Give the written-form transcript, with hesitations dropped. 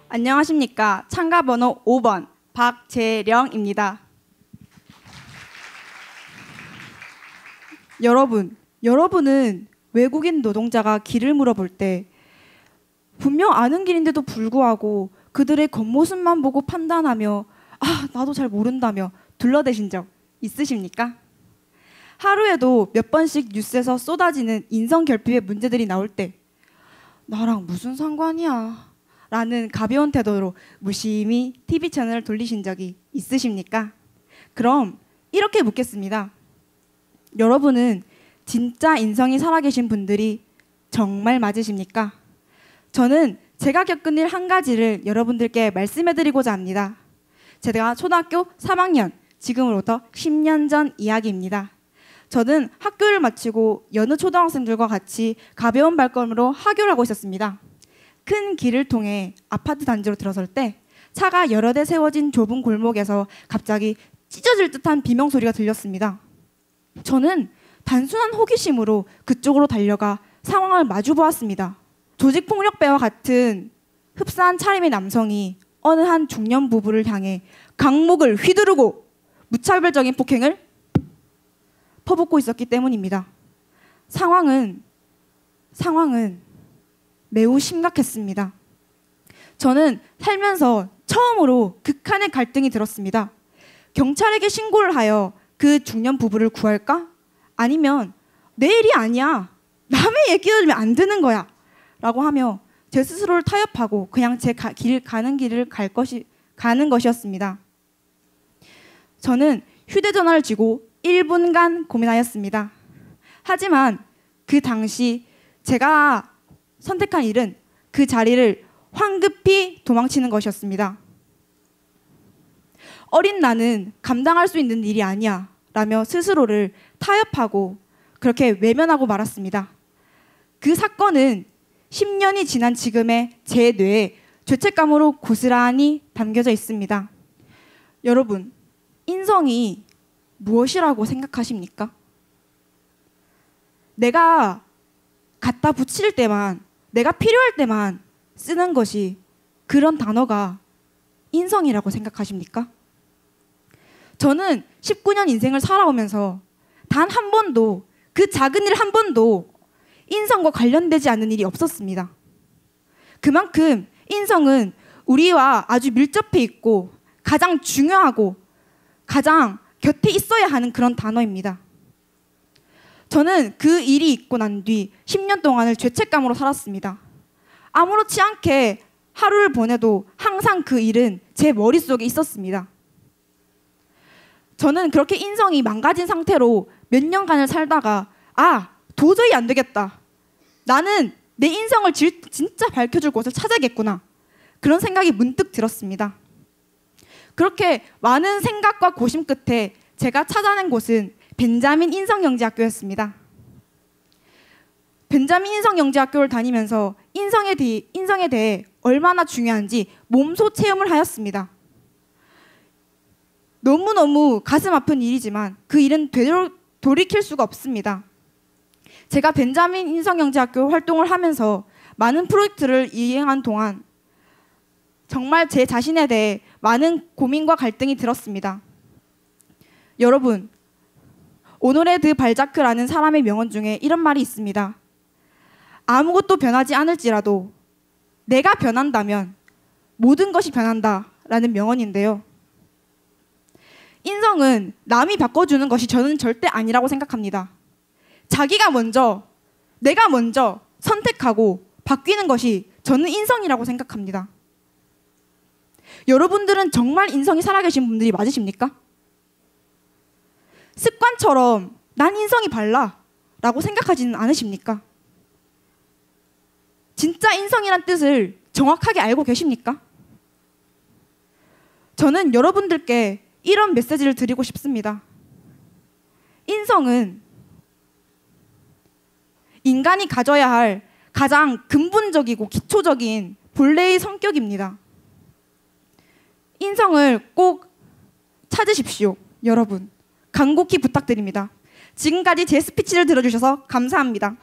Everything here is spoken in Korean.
안녕하십니까. 참가번호 5번 박재령입니다. 여러분은 외국인 노동자가 길을 물어볼 때 분명 아는 길인데도 불구하고 그들의 겉모습만 보고 판단하며 나도 잘 모른다며 둘러대신 적 있으십니까? 하루에도 몇 번씩 뉴스에서 쏟아지는 인성결핍의 문제들이 나올 때 나랑 무슨 상관이야 라는 가벼운 태도로 무심히 TV 채널을 돌리신 적이 있으십니까? 그럼 이렇게 묻겠습니다. 여러분은 진짜 인성이 살아계신 분들이 정말 맞으십니까? 저는 제가 겪은 일 한 가지를 여러분들께 말씀해드리고자 합니다. 제가 초등학교 3학년, 지금으로부터 10년 전 이야기입니다. 저는 학교를 마치고 여느 초등학생들과 같이 가벼운 발걸음으로 하교를 하고 있었습니다. 큰 길을 통해 아파트 단지로 들어설 때 차가 여러 대 세워진 좁은 골목에서 갑자기 찢어질 듯한 비명소리가 들렸습니다. 저는 단순한 호기심으로 그쪽으로 달려가 상황을 마주보았습니다. 조직폭력배와 같은 흡사한 차림의 남성이 어느 한 중년 부부를 향해 강목을 휘두르고 무차별적인 폭행을 퍼붓고 있었기 때문입니다. 상황은 매우 심각했습니다. 저는 살면서 처음으로 극한의 갈등이 들었습니다. 경찰에게 신고를 하여 그 중년 부부를 구할까? 아니면 내 일이 아니야. 남의 얘기를 들으면 안 되는 거야. 라고 하며 제 스스로를 타협하고 그냥 제 가는 길을 가는 것이었습니다. 저는 휴대전화를 쥐고 1분간 고민하였습니다. 하지만 그 당시 제가 선택한 일은 그 자리를 황급히 도망치는 것이었습니다. 어린 나는 감당할 수 있는 일이 아니야 라며 스스로를 타협하고 그렇게 외면하고 말았습니다. 그 사건은 10년이 지난 지금의 제 뇌에 죄책감으로 고스란히 담겨져 있습니다. 여러분, 인성이 무엇이라고 생각하십니까? 내가 갖다 붙일 때만, 내가 필요할 때만 쓰는 것이 그런 단어가 인성이라고 생각하십니까? 저는 19년 인생을 살아오면서 단 한 번도, 그 작은 일 한 번도 인성과 관련되지 않는 일이 없었습니다. 그만큼 인성은 우리와 아주 밀접해 있고 가장 중요하고 가장 곁에 있어야 하는 그런 단어입니다. 저는 그 일이 있고 난 뒤 10년 동안을 죄책감으로 살았습니다. 아무렇지 않게 하루를 보내도 항상 그 일은 제 머릿속에 있었습니다. 저는 그렇게 인성이 망가진 상태로 몇 년간을 살다가 도저히 안 되겠다. 나는 내 인성을 진짜 밝혀줄 곳을 찾아야겠구나. 그런 생각이 문득 들었습니다. 그렇게 많은 생각과 고심 끝에 제가 찾아낸 곳은 벤자민 인성영재학교였습니다. 벤자민 인성영재학교를 다니면서 인성에 대해 얼마나 중요한지 몸소 체험을 하였습니다. 너무너무 가슴 아픈 일이지만 그 일은 돌이킬 수가 없습니다. 제가 벤자민 인성영재학교 활동을 하면서 많은 프로젝트를 이행한 동안 정말 제 자신에 대해 많은 고민과 갈등이 들었습니다. 여러분, 오노레 드 발자크라는 사람의 명언 중에 이런 말이 있습니다. 아무것도 변하지 않을지라도 내가 변한다면 모든 것이 변한다 라는 명언인데요. 인성은 남이 바꿔주는 것이 저는 절대 아니라고 생각합니다. 내가 먼저 선택하고 바뀌는 것이 저는 인성이라고 생각합니다. 여러분들은 정말 인성이 살아계신 분들이 맞으십니까? 습관처럼 난 인성이 발라 라고 생각하지는 않으십니까? 진짜 인성이란 뜻을 정확하게 알고 계십니까? 저는 여러분들께 이런 메시지를 드리고 싶습니다. 인성은 인간이 가져야 할 가장 근본적이고 기초적인 본래의 성격입니다. 인성을 꼭 찾으십시오. 여러분, 간곡히 부탁드립니다. 지금까지 제 스피치를 들어주셔서 감사합니다.